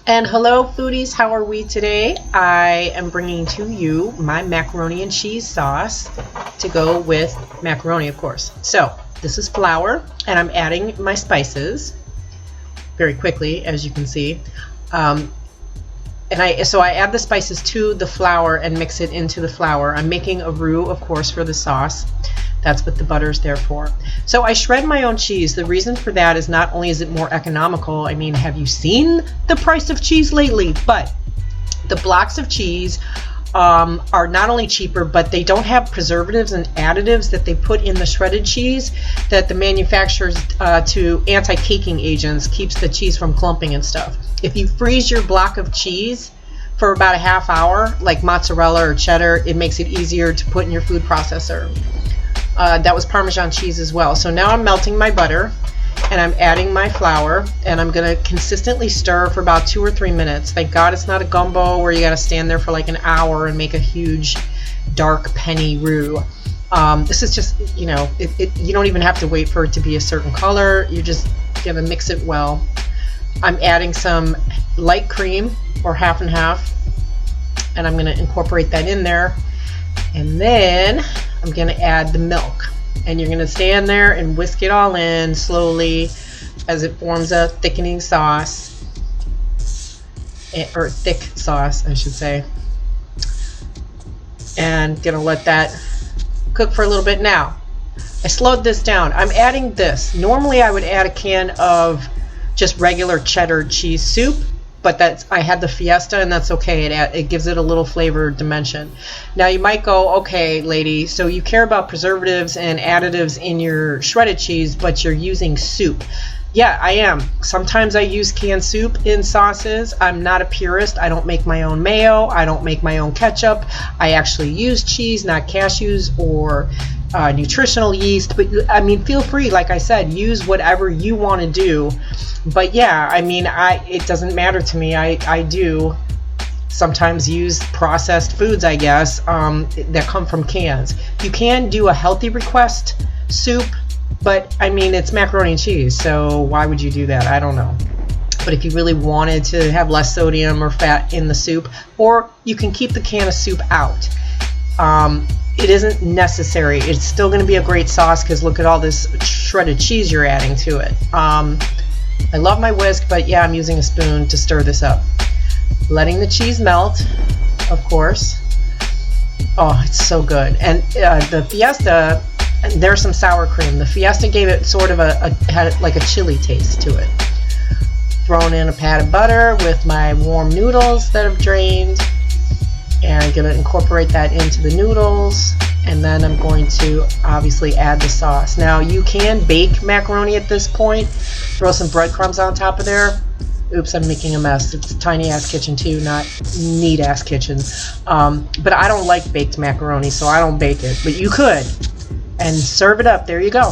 And hello foodies, how are we today? I am bringing to you my macaroni and cheese sauce to go with macaroni, of course. So this is flour, and I'm adding my spices very quickly, as you can see. So I add the spices to the flour and mix it into the flour. I'm making a roux, of course, for the sauce. That's what the butter is there for. So I shred my own cheese. The reason for that is not only is it more economical, I mean, have you seen the price of cheese lately? But the blocks of cheese are not only cheaper, but they don't have preservatives and additives that they put in the shredded cheese that the manufacturers to anti-caking agents keeps the cheese from clumping and stuff. If you freeze your block of cheese for about a half hour, like mozzarella or cheddar, it makes it easier to put in your food processor. That was Parmesan cheese as well. So now I'm melting my butter and I'm adding my flour, and I'm going to consistently stir for about 2 or 3 minutes. Thank God it's not a gumbo where you got to stand there for like an hour and make a huge dark penny roux. This is just, you know, you don't even have to wait for it to be a certain color. You're just going to mix it well. I'm adding some light cream, or half and half, and I'm going to incorporate that in there. And then I'm going to add the milk, and you're going to stand there and whisk it all in slowly as it forms a thickening sauce, or thick sauce I should say, and going to let that cook for a little bit. Now I slowed this down. I'm adding this. Normally I would add a can of just regular cheddar cheese soup, but I had the Fiesta, and that's okay. It gives it a little flavor dimension. Now you might go, okay, lady, so you care about preservatives and additives in your shredded cheese, but you're using soup. Yeah, I am. Sometimes I use canned soup in sauces. I'm not a purist. I don't make my own mayo. I don't make my own ketchup. I actually use cheese, not cashews or nutritional yeast. But I mean, feel free, like I said, use whatever you want to do. But yeah, I mean, it doesn't matter to me. I do sometimes use processed foods, I guess, that come from cans. You can do a healthy request soup, but I mean, it's macaroni and cheese, so why would you do that? I don't know. But if you really wanted to have less sodium or fat in the soup, or you can keep the can of soup out. It isn't necessary. It's still going to be a great sauce because look at all this shredded cheese you're adding to it. I love my whisk, but yeah, I'm using a spoon to stir this up. Letting the cheese melt, of course. Oh, it's so good. And the Fiesta, there's some sour cream. The Fiesta gave it sort of had like a chili taste to it. Thrown in a pat of butter with my warm noodles that have drained. And I'm going to incorporate that into the noodles, and then I'm going to obviously add the sauce. Now you can bake macaroni at this point. Throw some breadcrumbs on top of there. Oops, I'm making a mess. It's a tiny ass kitchen too, not neat ass kitchen. But I don't like baked macaroni, so I don't bake it. But you could, and serve it up. There you go.